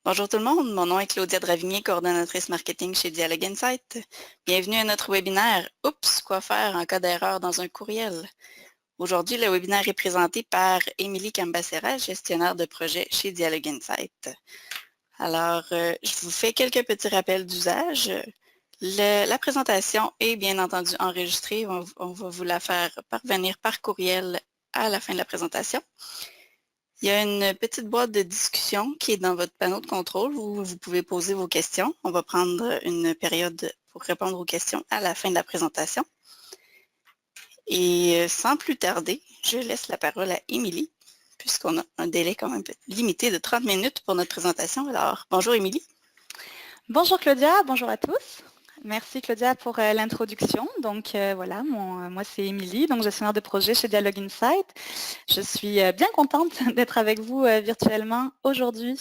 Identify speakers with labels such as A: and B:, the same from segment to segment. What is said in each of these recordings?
A: Bonjour tout le monde, mon nom est Claudia Dravigné, coordonnatrice marketing chez Dialogue Insight. Bienvenue à notre webinaire « Oups, quoi faire en cas d'erreur dans un courriel ». Aujourd'hui, le webinaire est présenté par Émilie Cambacera, gestionnaire de projet chez Dialogue Insight. Alors, je vous fais quelques petits rappels d'usage. La présentation est bien entendu enregistrée. On va vous la faire parvenir par courriel à la fin de la présentation. Il y a une petite boîte de discussion qui est dans votre panneau de contrôle où vous pouvez poser vos questions. On va prendre une période pour répondre aux questions à la fin de la présentation. Et sans plus tarder, je laisse la parole à Émilie, puisqu'on a un délai quand même limité de 30 minutes pour notre présentation. Alors, bonjour Émilie.
B: Bonjour Claudia, bonjour à tous. Merci Claudia pour l'introduction. Donc voilà, moi c'est Émilie, donc gestionnaire de projet chez Dialogue Insight. Je suis bien contente d'être avec vous virtuellement aujourd'hui.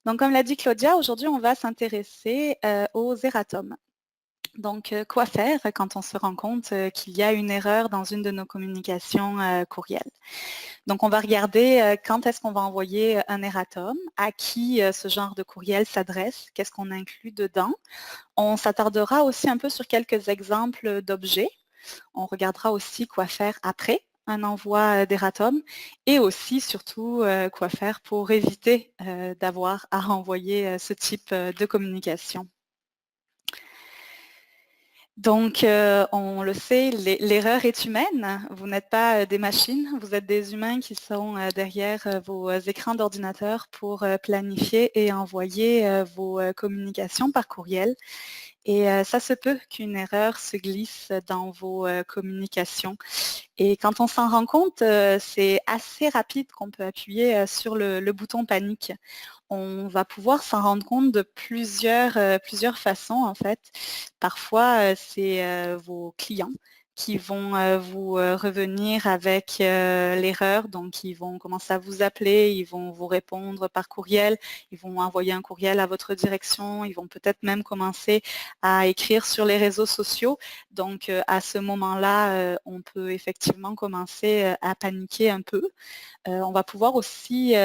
B: Donc comme l'a dit Claudia, aujourd'hui on va s'intéresser aux erratums. Donc, quoi faire quand on se rend compte qu'il y a une erreur dans une de nos communications courriels? Donc, on va regarder quand est-ce qu'on va envoyer un erratum, à qui ce genre de courriel s'adresse, qu'est-ce qu'on inclut dedans. On s'attardera aussi un peu sur quelques exemples d'objets. On regardera aussi quoi faire après un envoi d'erratum et aussi, surtout, quoi faire pour éviter d'avoir à renvoyer ce type de communication. Donc, on le sait, l'erreur est humaine. Vous n'êtes pas des machines, vous êtes des humains qui sont derrière vos écrans d'ordinateur pour planifier et envoyer vos communications par courriel. Et ça se peut qu'une erreur se glisse dans vos communications. Et quand on s'en rend compte, c'est assez rapide qu'on peut appuyer sur le bouton panique. On va pouvoir s'en rendre compte de plusieurs façons en fait. Parfois, c'est vos clients qui vont vous revenir avec l'erreur, donc ils vont commencer à vous appeler, ils vont vous répondre par courriel, ils vont envoyer un courriel à votre direction, ils vont peut-être même commencer à écrire sur les réseaux sociaux. Donc à ce moment-là, on peut effectivement commencer à paniquer un peu. On va pouvoir aussi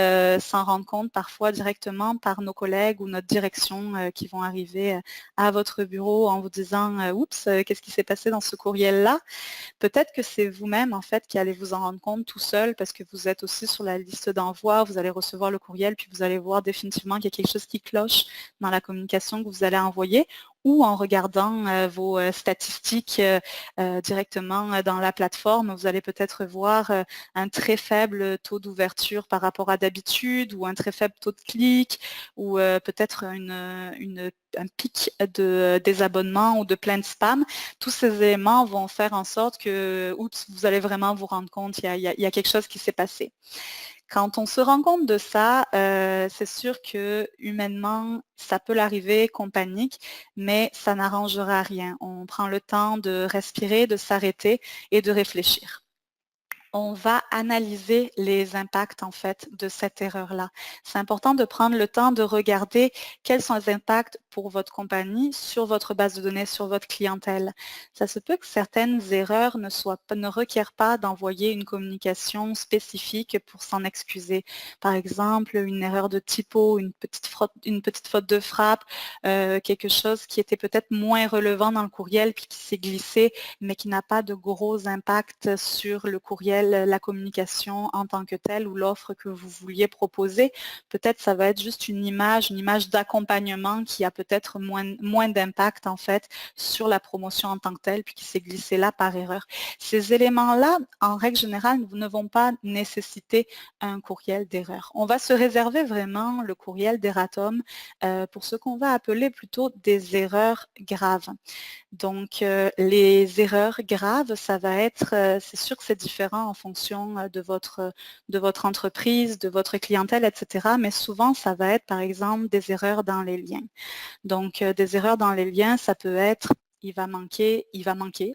B: s'en rendre compte parfois directement par nos collègues ou notre direction qui vont arriver à votre bureau en vous disant «Oups, qu'est-ce qui s'est passé dans ce courriel-là?» Peut-être que c'est vous-même en fait qui allez vous en rendre compte tout seul parce que vous êtes aussi sur la liste d'envoi, vous allez recevoir le courriel puis vous allez voir définitivement qu'il y a quelque chose qui cloche dans la communication que vous allez envoyer ou en regardant vos statistiques directement dans la plateforme, vous allez peut-être voir un très faible taux d'ouverture par rapport à d'habitude ou un très faible taux de clic ou peut-être un pic de désabonnement ou de plein de spam. Tous ces éléments vont faire en sorte que oups, vous allez vraiment vous rendre compte qu'il y a quelque chose qui s'est passé. Quand on se rend compte de ça, c'est sûr que humainement, ça peut l'arriver qu'on panique, mais ça n'arrangera rien. On prend le temps de respirer, de s'arrêter et de réfléchir. On va analyser les impacts en fait de cette erreur-là. C'est important de prendre le temps de regarder quels sont les impacts pour votre compagnie sur votre base de données, sur votre clientèle. Ça se peut que certaines erreurs ne requièrent pas d'envoyer une communication spécifique pour s'en excuser. Par exemple, une erreur de typo, une petite faute de frappe, quelque chose qui était peut-être moins relevant dans le courriel puis qui s'est glissé, mais qui n'a pas de gros impact sur le courriel, la communication en tant que telle ou l'offre que vous vouliez proposer. Peut-être ça va être juste une image d'accompagnement qui a peut-être moins d'impact en fait sur la promotion en tant que telle, puis qui s'est glissé là par erreur. Ces éléments-là, en règle générale, ne vont pas nécessiter un courriel d'erreur. On va se réserver vraiment le courriel d'erratum pour ce qu'on va appeler plutôt des erreurs graves. Donc, les erreurs graves, ça va être, c'est sûr que c'est différent en fonction de votre entreprise, de votre clientèle, etc. Mais souvent, ça va être, par exemple, des erreurs dans les liens. Donc, des erreurs dans les liens, ça peut être il va manquer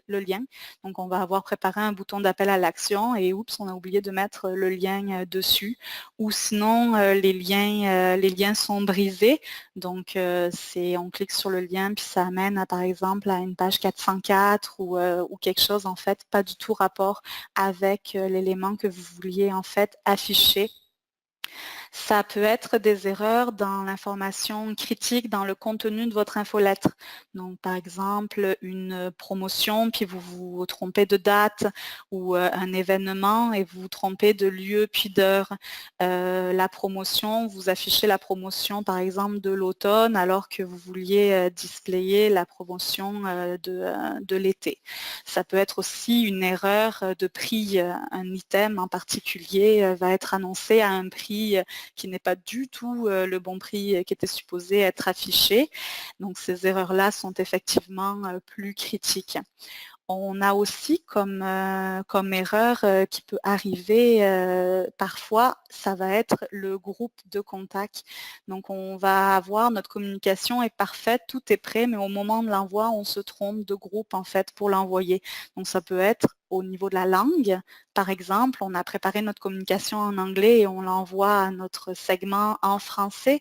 B: le lien. Donc, on va avoir préparé un bouton d'appel à l'action et oups, on a oublié de mettre le lien dessus. Ou sinon, les liens sont brisés. Donc, on clique sur le lien puis ça amène, par exemple, à une page 404 ou quelque chose, en fait, pas du tout rapport avec l'élément que vous vouliez, en fait, afficher. Ça peut être des erreurs dans l'information critique, dans le contenu de votre infolettre. Donc, par exemple, une promotion, puis vous vous trompez de date, ou un événement et vous vous trompez de lieu puis d'heure. La promotion, vous affichez la promotion, par exemple, de l'automne, alors que vous vouliez displayer la promotion de l'été. Ça peut être aussi une erreur de prix. Un item en particulier va être annoncé à un prix qui n'est pas du tout le bon prix qui était supposé être affiché. Donc ces erreurs-là sont effectivement plus critiques. On a aussi comme erreur qui peut arriver parfois, ça va être le groupe de contact. Donc on va avoir notre communication est parfaite, tout est prêt, mais au moment de l'envoi, on se trompe de groupe en fait pour l'envoyer. Donc ça peut être au niveau de la langue. Par exemple, on a préparé notre communication en anglais et on l'envoie à notre segment en français.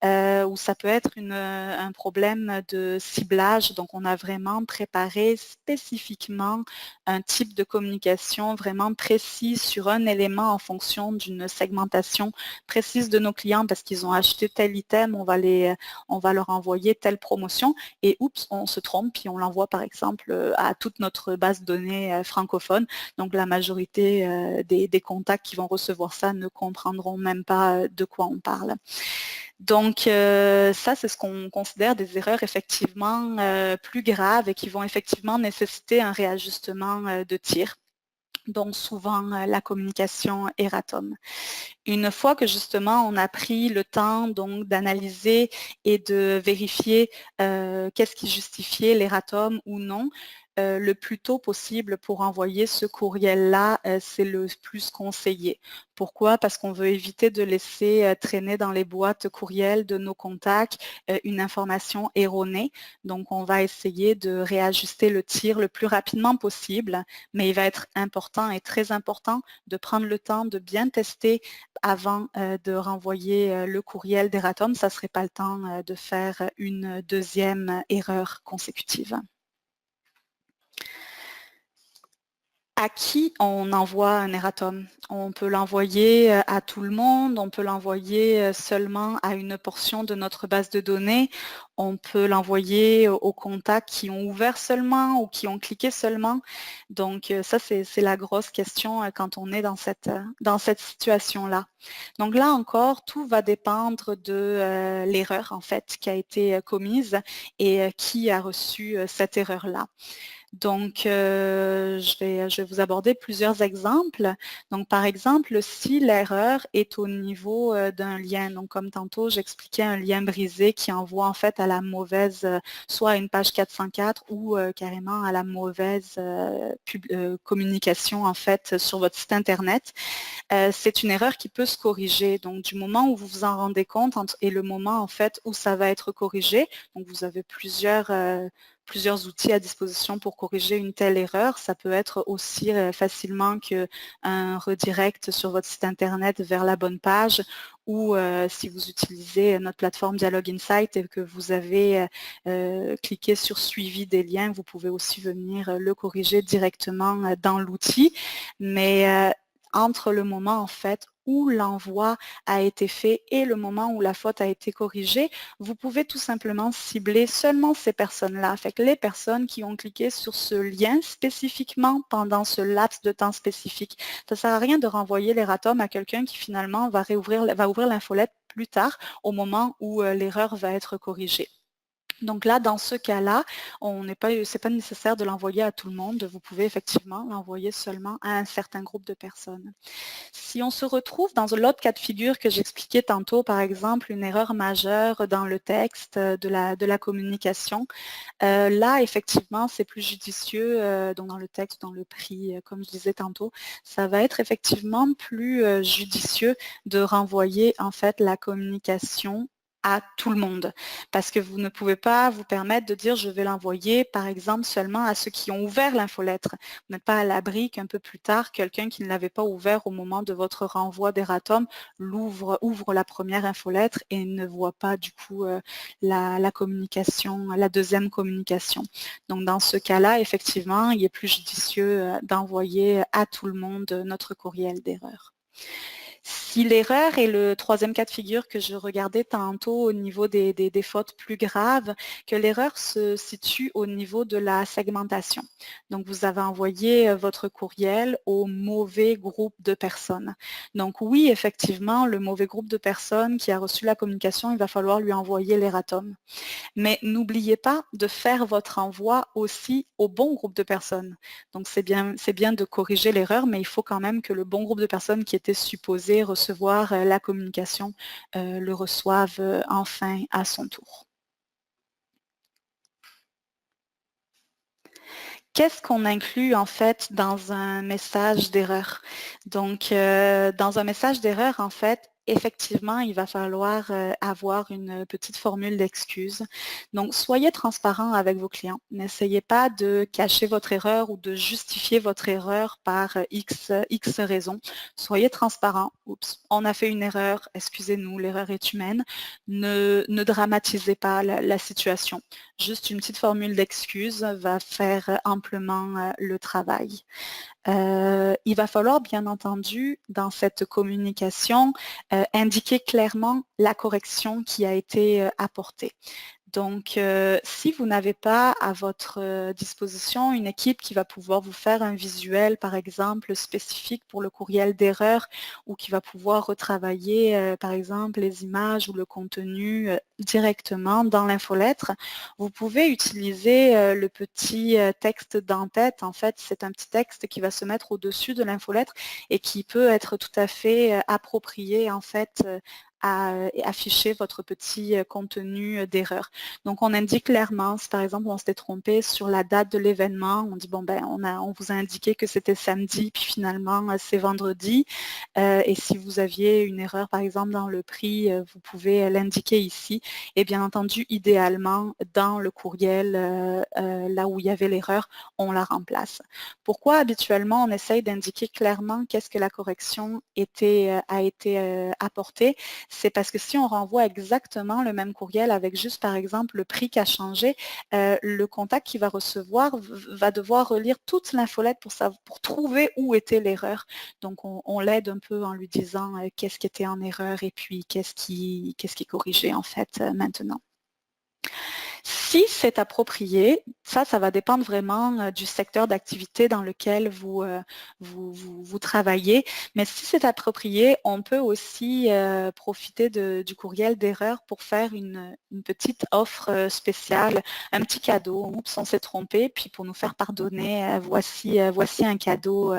B: Ou ça peut être un problème de ciblage. Donc, on a vraiment préparé spécifiquement un type de communication vraiment précis sur un élément en fonction d'une segmentation précise de nos clients parce qu'ils ont acheté tel item, on va leur envoyer telle promotion et oups, on se trompe puis on l'envoie par exemple à toute notre base de données francophone. Donc, la majorité des contacts qui vont recevoir ça ne comprendront même pas de quoi on parle. Donc, ça, c'est ce qu'on considère des erreurs effectivement plus graves et qui vont effectivement nécessiter un réajustement de tir. Donc, souvent, la communication erratum. Une fois que justement on a pris le temps donc d'analyser et de vérifier qu'est-ce qui justifiait l'erratum ou non, le plus tôt possible pour envoyer ce courriel-là, c'est le plus conseillé. Pourquoi? Parce qu'on veut éviter de laisser traîner dans les boîtes courriels de nos contacts une information erronée. Donc, on va essayer de réajuster le tir le plus rapidement possible, mais il va être important et très important de prendre le temps de bien tester avant de renvoyer le courriel d'erratum. Ça ne serait pas le temps de faire une deuxième erreur consécutive. À qui on envoie un erratum? On peut l'envoyer à tout le monde, on peut l'envoyer seulement à une portion de notre base de données, on peut l'envoyer aux contacts qui ont ouvert seulement ou qui ont cliqué seulement. Donc ça, c'est la grosse question quand on est dans cette situation-là. Donc là encore, tout va dépendre de l'erreur en fait qui a été commise et qui a reçu cette erreur-là. Donc, je vais vous aborder plusieurs exemples. Donc, par exemple, si l'erreur est au niveau d'un lien, donc comme tantôt, j'expliquais un lien brisé qui envoie en fait à la mauvaise, soit à une page 404 ou carrément à la mauvaise communication en fait sur votre site Internet, c'est une erreur qui peut se corriger. Donc, du moment où vous vous en rendez compte et le moment en fait où ça va être corrigé, donc vous avez plusieurs outils à disposition pour corriger une telle erreur. Ça peut être aussi facilement qu'un redirect sur votre site Internet vers la bonne page ou si vous utilisez notre plateforme Dialogue Insight et que vous avez cliqué sur suivi des liens, vous pouvez aussi venir le corriger directement dans l'outil. Mais entre le moment en fait où l'envoi a été fait et le moment où la faute a été corrigée, vous pouvez tout simplement cibler seulement ces personnes-là. Fait que les personnes qui ont cliqué sur ce lien spécifiquement pendant ce laps de temps spécifique. Ça ne sert à rien de renvoyer l'erratum à quelqu'un qui finalement va ouvrir l'infolette plus tard au moment où l'erreur va être corrigée. Donc là, dans ce cas-là, c'est pas nécessaire de l'envoyer à tout le monde. Vous pouvez effectivement l'envoyer seulement à un certain groupe de personnes. Si on se retrouve dans l'autre cas de figure que j'expliquais tantôt, par exemple, une erreur majeure dans le texte de la communication, là, effectivement, c'est plus judicieux, donc dans le texte, dans le prix, comme je disais tantôt, ça va être effectivement plus judicieux de renvoyer en fait la communication à tout le monde. Parce que vous ne pouvez pas vous permettre de dire je vais l'envoyer par exemple seulement à ceux qui ont ouvert l'infolettre. Vous n'êtes pas à l'abri qu'un peu plus tard, quelqu'un qui ne l'avait pas ouvert au moment de votre renvoi d'erratum ouvre la première infolettre et ne voit pas du coup la communication, la deuxième communication. Donc dans ce cas-là, effectivement, il est plus judicieux d'envoyer à tout le monde notre courriel d'erreur. Si l'erreur est le troisième cas de figure que je regardais tantôt au niveau des fautes plus graves, que l'erreur se situe au niveau de la segmentation. Donc, vous avez envoyé votre courriel au mauvais groupe de personnes. Donc, oui, effectivement, le mauvais groupe de personnes qui a reçu la communication, il va falloir lui envoyer l'erratum. Mais n'oubliez pas de faire votre envoi aussi au bon groupe de personnes. Donc, c'est bien de corriger l'erreur, mais il faut quand même que le bon groupe de personnes qui étaient supposées recevoir la communication le reçoivent enfin à son tour. Qu'est-ce qu'on inclut en fait dans un message d'erreur? Donc, dans un message d'erreur, en fait, effectivement, il va falloir avoir une petite formule d'excuse. Donc, soyez transparent avec vos clients. N'essayez pas de cacher votre erreur ou de justifier votre erreur par X raisons. Soyez transparent. Oups, on a fait une erreur, excusez-nous, l'erreur est humaine. Ne dramatisez pas la situation. Juste une petite formule d'excuse va faire amplement le travail. Il va falloir, bien entendu, dans cette communication, indiquer clairement la correction qui a été apportée. Donc, si vous n'avez pas à votre disposition une équipe qui va pouvoir vous faire un visuel, par exemple, spécifique pour le courriel d'erreur ou qui va pouvoir retravailler, par exemple, les images ou le contenu directement dans l'infolettre, vous pouvez utiliser le petit texte d'en-tête. En fait, c'est un petit texte qui va se mettre au-dessus de l'infolettre et qui peut être tout à fait approprié, en fait, à afficher votre petit contenu d'erreur. Donc, on indique clairement, si par exemple on s'était trompé sur la date de l'événement, on dit bon ben on vous a indiqué que c'était samedi, puis finalement c'est vendredi. Et si vous aviez une erreur par exemple dans le prix, vous pouvez l'indiquer ici. Et bien entendu, idéalement, dans le courriel, là où il y avait l'erreur, on la remplace. Pourquoi habituellement on essaye d'indiquer clairement qu'est-ce que la correction a été apportée? C'est parce que si on renvoie exactement le même courriel avec juste, par exemple, le prix qui a changé, le contact qui va recevoir va devoir relire toute l'infolette pour trouver où était l'erreur. Donc, on l'aide un peu en lui disant qu'est-ce qui était en erreur et puis qu'est-ce qui est corrigé en fait maintenant. Si c'est approprié, ça va dépendre vraiment du secteur d'activité dans lequel vous travaillez, mais si c'est approprié, on peut aussi profiter du courriel d'erreur pour faire une petite offre spéciale, un petit cadeau. Oups, on s'est trompé, puis pour nous faire pardonner, voici un cadeau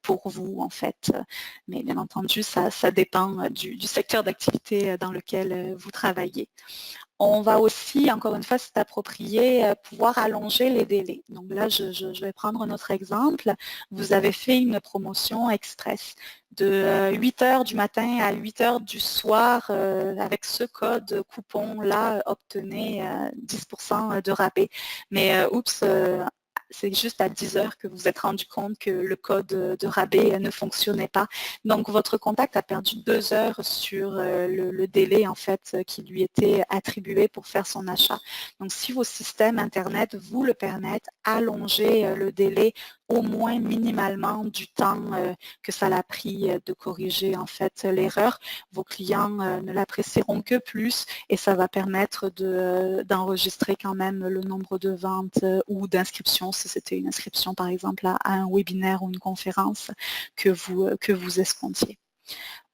B: pour vous en fait. Mais bien entendu, ça dépend du secteur d'activité dans lequel vous travaillez. On va aussi, encore une fois, c'est approprié, pouvoir allonger les délais. Donc là, je vais prendre un autre exemple. Vous avez fait une promotion express de 8 heures du matin à 8 heures du soir. Avec ce code coupon-là, obtenez 10% de rabais. Mais oups, c'est juste à 10 heures que vous vous êtes rendu compte que le code de rabais ne fonctionnait pas. Donc, votre contact a perdu 2 heures sur le délai, en fait, qui lui était attribué pour faire son achat. Donc, si vos systèmes Internet vous le permettent, allongez le délai au moins minimalement du temps que ça l'a pris de corriger, en fait, l'erreur. Vos clients ne l'apprécieront que plus et ça va permettre d'enregistrer quand même le nombre de ventes ou d'inscriptions, si c'était une inscription par exemple à un webinaire ou une conférence que vous escomptiez.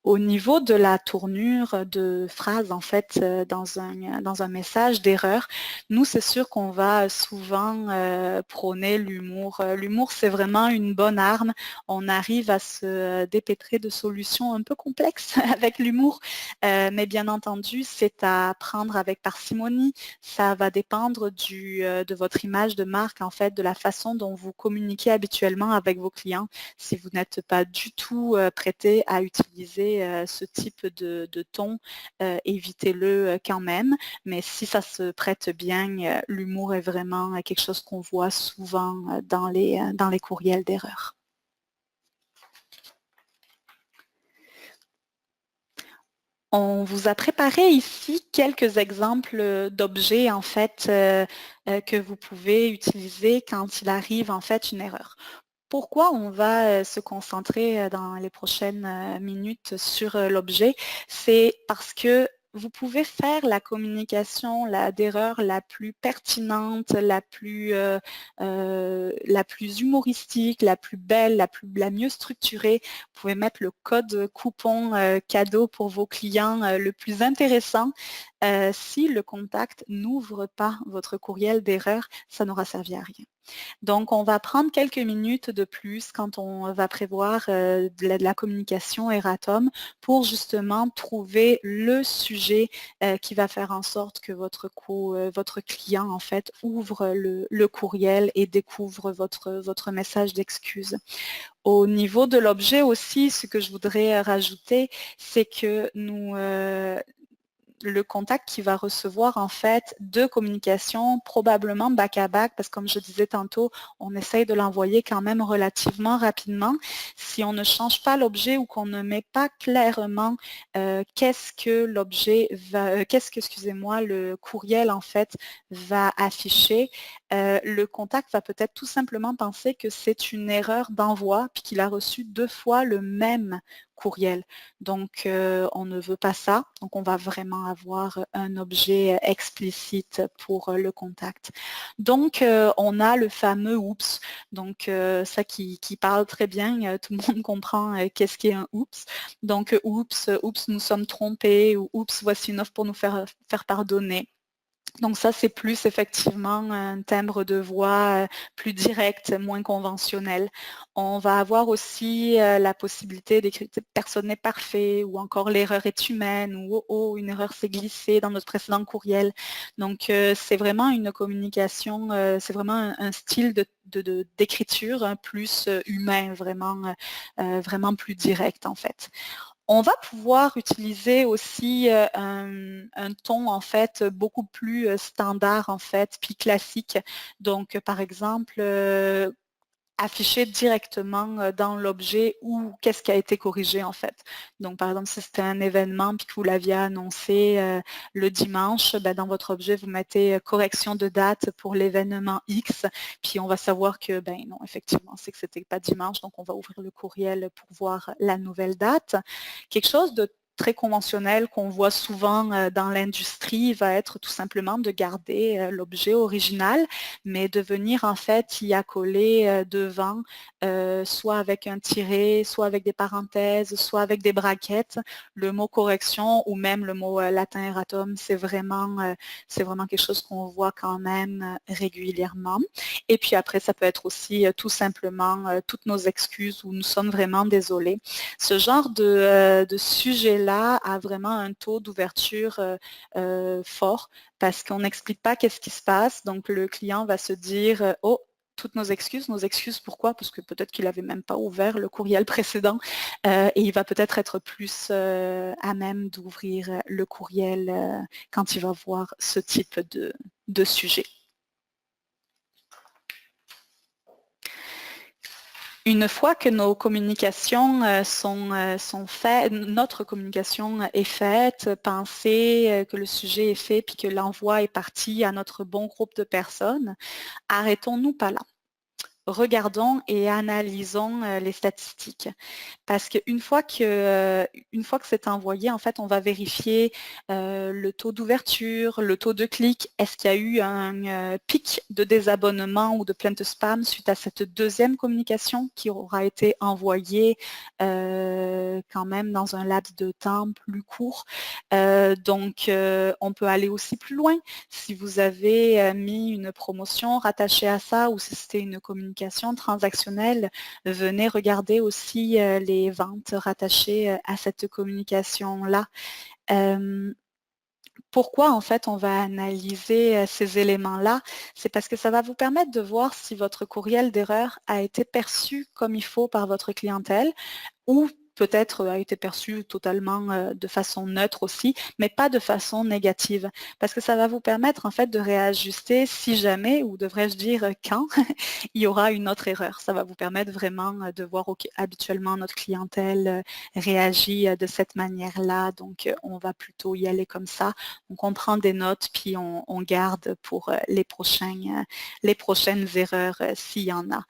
B: Au niveau de la tournure de phrase, en fait, dans un message d'erreur, nous, c'est sûr qu'on va souvent prôner l'humour. L'humour, c'est vraiment une bonne arme. On arrive à se dépêtrer de solutions un peu complexes avec l'humour, mais bien entendu, c'est à prendre avec parcimonie. Ça va dépendre de votre image de marque, en fait, de la façon dont vous communiquez habituellement avec vos clients. Si vous n'êtes pas du tout prêté à utiliser ce type de ton, évitez-le quand même. Mais si ça se prête bien, l'humour est vraiment quelque chose qu'on voit souvent dans les courriels d'erreur. On vous a préparé ici quelques exemples d'objets en fait que vous pouvez utiliser quand il arrive en fait une erreur. pourquoi on va se concentrer dans les prochaines minutes sur l'objet? C'est parce que vous pouvez faire la communication d'erreur la plus pertinente, la plus humoristique, la plus belle, la mieux structurée. Vous pouvez mettre le code coupon cadeau pour vos clients le plus intéressant. Si le contact n'ouvre pas votre courriel d'erreur, ça n'aura servi à rien. Donc, on va prendre quelques minutes de plus quand on va prévoir de la communication Eratom pour justement trouver le sujet qui va faire en sorte que votre client, en fait, ouvre le courriel et découvre votre message d'excuse. Au niveau de l'objet aussi, ce que je voudrais rajouter, c'est que le contact qui va recevoir en fait deux communications, probablement back-à-back, parce que comme je disais tantôt, on essaye de l'envoyer quand même relativement rapidement. Si on ne change pas l'objet ou qu'on ne met pas clairement qu'est-ce que le courriel en fait va afficher, le contact va peut-être tout simplement penser que c'est une erreur d'envoi puis qu'il a reçu deux fois le même courriel. Donc, on ne veut pas ça. Donc, on va vraiment avoir un objet explicite pour le contact. Donc, on a le fameux oups. Donc, ça qui parle très bien, tout le monde comprend qu'est-ce qu'est un oups. Donc, oups, nous sommes trompés ou oups, voici une offre pour nous faire pardonner. Donc ça, c'est plus effectivement un timbre de voix plus direct, moins conventionnel. On va avoir aussi la possibilité d'écrire « personne n'est parfait » ou encore « l'erreur est humaine » ou « oh, une erreur s'est glissée dans notre précédent courriel ». Donc c'est vraiment une communication, c'est vraiment un style d'écriture plus humain, vraiment plus direct en fait. On va pouvoir utiliser aussi un ton en fait beaucoup plus standard en fait, puis classique. Donc par exemple, afficher directement dans l'objet où qu'est-ce qui a été corrigé en fait. Donc par exemple, si c'était un événement puis que vous l'aviez annoncé le dimanche, ben, dans votre objet, vous mettez correction de date pour l'événement X, puis on va savoir que ben non, effectivement, c'est que c'était pas dimanche, donc on va ouvrir le courriel pour voir la nouvelle date. Quelque chose de très conventionnel qu'on voit souvent dans l'industrie va être tout simplement de garder l'objet original, mais de venir en fait y accoler devant, soit avec un tiret, soit avec des parenthèses, soit avec des braquettes, le mot correction ou même le mot latin erratum, c'est vraiment quelque chose qu'on voit quand même régulièrement. Et puis après, ça peut être aussi tout simplement toutes nos excuses où nous sommes vraiment désolés. Ce genre de sujet-là a vraiment un taux d'ouverture fort parce qu'on n'explique pas qu'est-ce qui se passe. Donc, le client va se dire « Oh, toutes nos excuses pourquoi? Parce que peut-être qu'il n'avait même pas ouvert le courriel précédent et il va peut-être être plus à même d'ouvrir le courriel quand il va voir ce type de sujet. Une fois que nos communications sont faites, notre communication est faite, pensez que le sujet est fait puis que l'envoi est parti à notre bon groupe de personnes, arrêtons-nous pas là. Regardons et analysons les statistiques. Parce qu'une fois que c'est envoyé, en fait, on va vérifier le taux d'ouverture, le taux de clic. Est-ce qu'il y a eu un pic de désabonnement ou de plainte spam suite à cette deuxième communication qui aura été envoyée quand même dans un laps de temps plus court. Donc, on peut aller aussi plus loin. Si vous avez mis une promotion rattachée à ça ou si c'était une communication transactionnelle, venez regarder aussi les ventes rattachées à cette communication-là. Pourquoi en fait on va analyser ces éléments-là? C'est parce que ça va vous permettre de voir si votre courriel d'erreur a été perçu comme il faut par votre clientèle ou peut-être a été perçu totalement de façon neutre aussi, mais pas de façon négative. Parce que ça va vous permettre en fait de réajuster si jamais, ou devrais-je dire quand, il y aura une autre erreur. Ça va vous permettre vraiment de voir habituellement notre clientèle réagit de cette manière-là, donc on va plutôt y aller comme ça. Donc on prend des notes puis on garde pour les prochaines erreurs s'il y en a.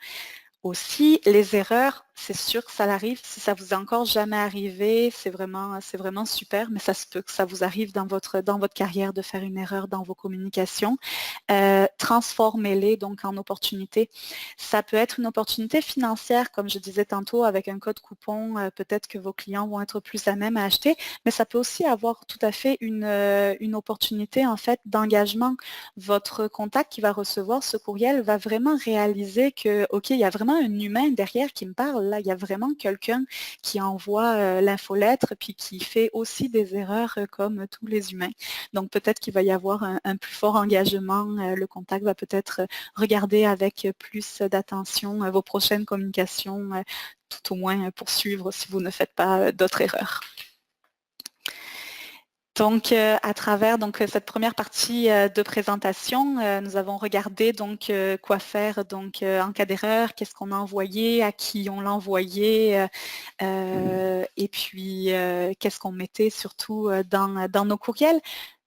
B: Aussi, les erreurs, c'est sûr que ça arrive. Si ça vous est encore jamais arrivé, c'est vraiment super, mais ça se peut que ça vous arrive dans votre carrière de faire une erreur dans vos communications. Transformez-les donc en opportunités. Ça peut être une opportunité financière, comme je disais tantôt, avec un code coupon, peut-être que vos clients vont être plus à même à acheter, mais ça peut aussi avoir tout à fait une opportunité en fait d'engagement. Votre contact qui va recevoir ce courriel va vraiment réaliser que, OK, il y a vraiment un humain derrière qui me parle, là, il y a vraiment quelqu'un qui envoie l'infolettre puis qui fait aussi des erreurs comme tous les humains. Donc peut-être qu'il va y avoir un plus fort engagement, le contact va peut-être regarder avec plus d'attention vos prochaines communications, tout au moins poursuivre si vous ne faites pas d'autres erreurs. Donc, à travers cette première partie de présentation, nous avons regardé quoi faire en cas d'erreur, qu'est-ce qu'on a envoyé, à qui on l'a envoyé, et puis qu'est-ce qu'on mettait surtout dans nos courriels.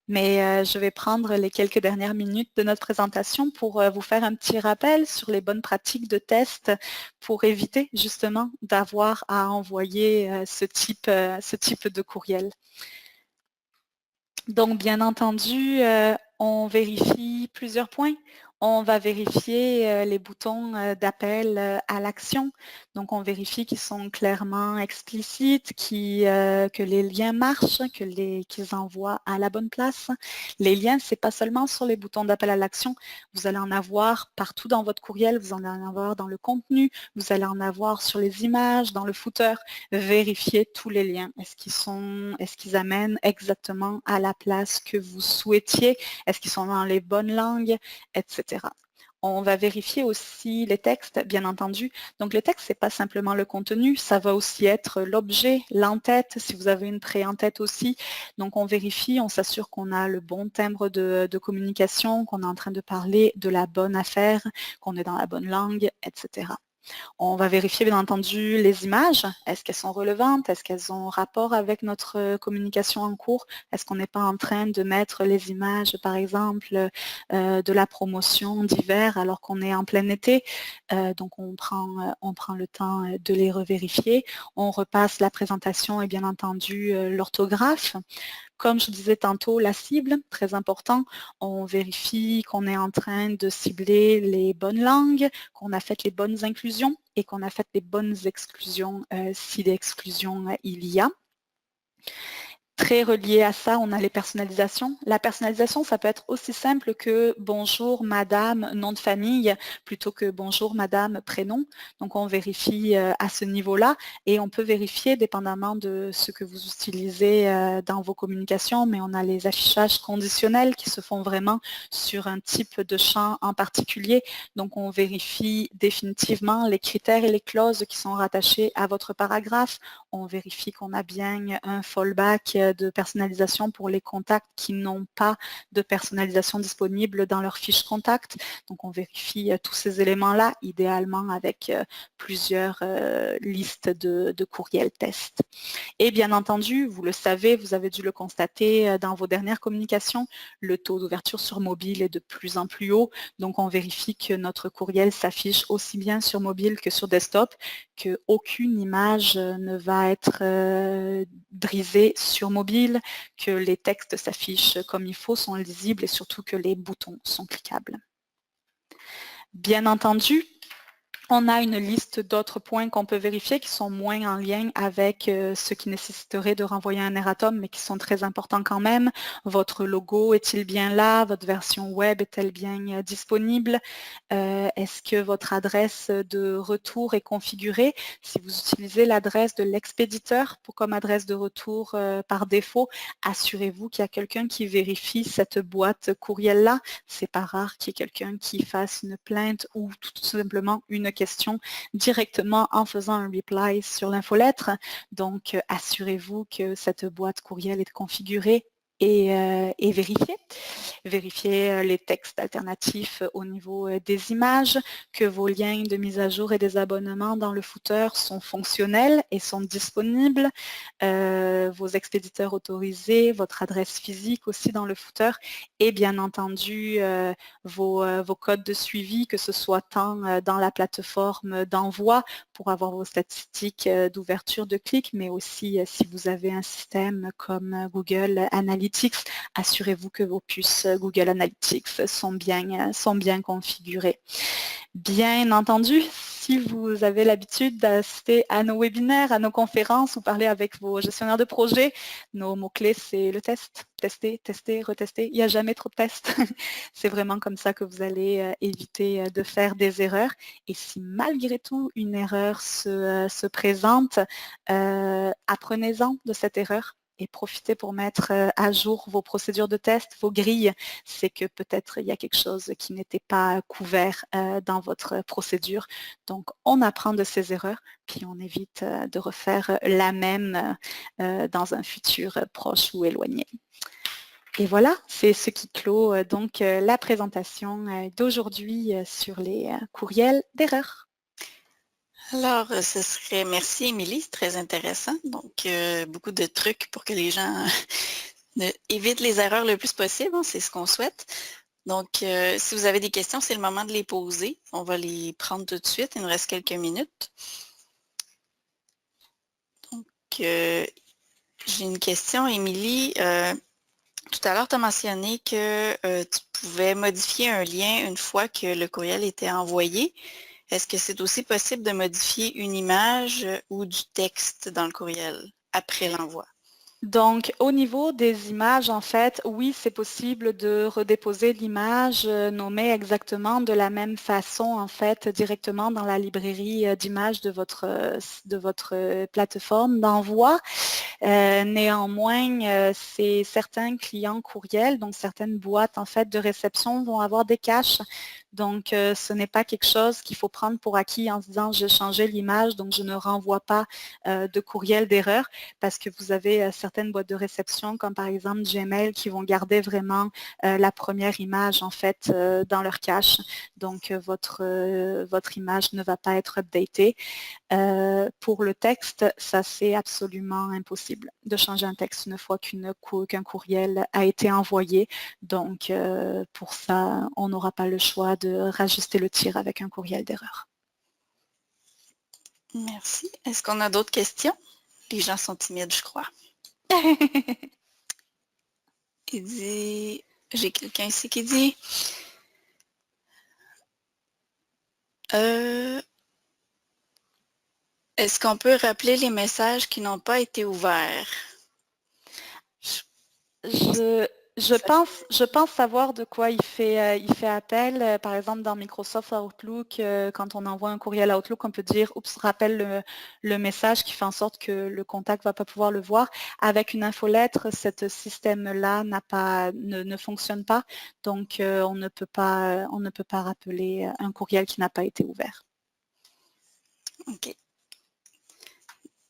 B: Mais je vais prendre les quelques dernières minutes de notre présentation pour vous faire un petit rappel sur les bonnes pratiques de test pour éviter justement d'avoir à envoyer ce type de courriel. Donc, bien entendu, on vérifie plusieurs points. On va vérifier les boutons d'appel à l'action. Donc, on vérifie qu'ils sont clairement explicites, que les liens marchent, qu'ils envoient à la bonne place. Les liens, ce n'est pas seulement sur les boutons d'appel à l'action. Vous allez en avoir partout dans votre courriel. Vous allez en avoir dans le contenu. Vous allez en avoir sur les images, dans le footer. Vérifiez tous les liens. Est-ce qu'ils amènent exactement à la place que vous souhaitiez? Est-ce qu'ils sont dans les bonnes langues, etc. On va vérifier aussi les textes, bien entendu. Donc, le texte, ce n'est pas simplement le contenu, ça va aussi être l'objet, l'entête, si vous avez une pré-entête aussi. Donc, on vérifie, on s'assure qu'on a le bon timbre de communication, qu'on est en train de parler de la bonne affaire, qu'on est dans la bonne langue, etc. On va vérifier bien entendu les images. Est-ce qu'elles sont relevantes? Est-ce qu'elles ont rapport avec notre communication en cours? Est-ce qu'on n'est pas en train de mettre les images, par exemple, de la promotion d'hiver alors qu'on est en plein été? Donc on prend le temps de les revérifier. On repasse la présentation et bien entendu l'orthographe. Comme je disais tantôt, la cible, très important, on vérifie qu'on est en train de cibler les bonnes langues, qu'on a fait les bonnes inclusions et qu'on a fait les bonnes exclusions si d'exclusions il y a. Très relié à ça, on a les personnalisations. La personnalisation, ça peut être aussi simple que bonjour madame, nom de famille, plutôt que bonjour madame, prénom. Donc on vérifie à ce niveau-là et on peut vérifier dépendamment de ce que vous utilisez dans vos communications, mais on a les affichages conditionnels qui se font vraiment sur un type de champ en particulier. Donc on vérifie définitivement les critères et les clauses qui sont rattachés à votre paragraphe. On vérifie qu'on a bien un fallback de personnalisation pour les contacts qui n'ont pas de personnalisation disponible dans leur fiche contact. Donc, on vérifie tous ces éléments-là, idéalement avec plusieurs listes de courriels test. Et bien entendu, vous le savez, vous avez dû le constater dans vos dernières communications, le taux d'ouverture sur mobile est de plus en plus haut. Donc, on vérifie que notre courriel s'affiche aussi bien sur mobile que sur desktop, qu'aucune image ne va être brisée sur mobile, que les textes s'affichent comme il faut, sont lisibles et surtout que les boutons sont cliquables. Bien entendu, on a une liste d'autres points qu'on peut vérifier qui sont moins en lien avec ce qui nécessiterait de renvoyer un erratum, mais qui sont très importants quand même. Votre logo est-il bien là? Votre version web est-elle bien disponible? Est-ce que votre adresse de retour est configurée? Si vous utilisez l'adresse de l'expéditeur comme adresse de retour par défaut, assurez-vous qu'il y a quelqu'un qui vérifie cette boîte courriel-là. C'est pas rare qu'il y ait quelqu'un qui fasse une plainte ou tout simplement une question directement en faisant un reply sur l'infolettre. Donc, assurez-vous que cette boîte courriel est configurée et vérifier. Vérifier les textes alternatifs au niveau des images, que vos liens de mise à jour et des abonnements dans le footer sont fonctionnels et sont disponibles, vos expéditeurs autorisés, votre adresse physique aussi dans le footer et bien entendu vos codes de suivi, que ce soit tant dans la plateforme d'envoi pour avoir vos statistiques d'ouverture de clics, mais aussi si vous avez un système comme Google Analytics, assurez-vous que vos puces Google Analytics sont bien configurées. Bien entendu, si vous avez l'habitude d'assister à nos webinaires, à nos conférences ou parler avec vos gestionnaires de projet, nos mots-clés, c'est le test, tester, tester, retester. Il n'y a jamais trop de tests. C'est vraiment comme ça que vous allez éviter de faire des erreurs. Et si malgré tout une erreur se présente, apprenez-en de cette erreur et profitez pour mettre à jour vos procédures de test, vos grilles. C'est que peut-être il y a quelque chose qui n'était pas couvert dans votre procédure. Donc, on apprend de ces erreurs, puis on évite de refaire la même dans un futur proche ou éloigné. Et voilà, c'est ce qui clôt donc la présentation d'aujourd'hui sur les courriels d'erreur.
A: Alors, ce serait, merci Émilie, c'est très intéressant. Donc, beaucoup de trucs pour que les gens évitent les erreurs le plus possible, hein, c'est ce qu'on souhaite. Donc, si vous avez des questions, c'est le moment de les poser. On va les prendre tout de suite, il nous reste quelques minutes. Donc, j'ai une question, Émilie. Tout à l'heure, tu as mentionné que tu pouvais modifier un lien une fois que le courriel était envoyé. Est-ce que c'est aussi possible de modifier une image ou du texte dans le courriel après l'envoi?
B: Donc, au niveau des images, en fait, oui, c'est possible de redéposer l'image nommée exactement de la même façon, en fait, directement dans la librairie d'images de votre plateforme d'envoi. Néanmoins, c'est certains clients courriels, donc certaines boîtes en fait de réception vont avoir des caches. Donc, ce n'est pas quelque chose qu'il faut prendre pour acquis en se disant j'ai changé l'image, donc je ne renvoie pas de courriel d'erreur parce que vous avez certaines boîtes de réception comme par exemple Gmail qui vont garder vraiment la première image en fait dans leur cache. Donc, votre image ne va pas être updatée. Pour le texte, ça c'est absolument impossible de changer un texte une fois qu'un courriel a été envoyé. Donc pour ça, on n'aura pas le choix de rajuster le tir avec un courriel d'erreur.
A: Merci. Est-ce qu'on a d'autres questions? Les gens sont timides, je crois. Il dit, j'ai quelqu'un ici qui dit, est-ce qu'on peut rappeler les messages qui n'ont pas été ouverts?
B: Je pense savoir de quoi il fait appel. Par exemple, dans Microsoft Outlook, quand on envoie un courriel à Outlook, on peut dire « Oups, rappelle le message » qui fait en sorte que le contact ne va pas pouvoir le voir. Avec une infolettre, ce système-là ne fonctionne pas. Donc, on ne peut pas rappeler un courriel qui n'a pas été ouvert.
A: OK.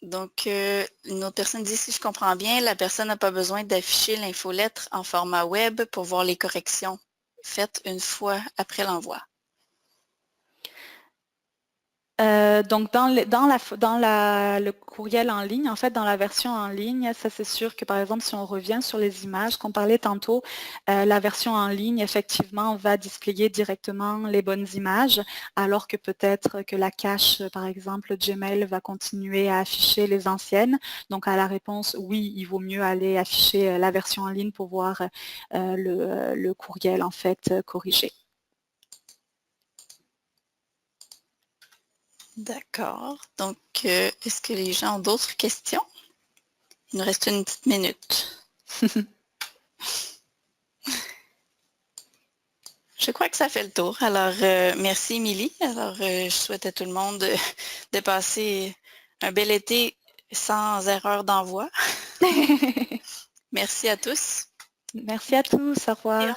A: Donc, une autre personne dit, si je comprends bien, la personne n'a pas besoin d'afficher l'infolettre en format web pour voir les corrections faites une fois après l'envoi.
B: Donc, dans le courriel en ligne, en fait, dans la version en ligne, ça c'est sûr que, par exemple, si on revient sur les images qu'on parlait tantôt, la version en ligne, effectivement, va displayer directement les bonnes images, alors que peut-être que la cache, par exemple, Gmail va continuer à afficher les anciennes. Donc, à la réponse, oui, il vaut mieux aller afficher la version en ligne pour voir le courriel, en fait, corrigé.
A: D'accord. Donc, est-ce que les gens ont d'autres questions? Il nous reste une petite minute. Je crois que ça fait le tour. Alors, merci Émilie. Alors, je souhaite à tout le monde de passer un bel été sans erreur d'envoi. Merci à tous.
B: Merci à tous. Au revoir.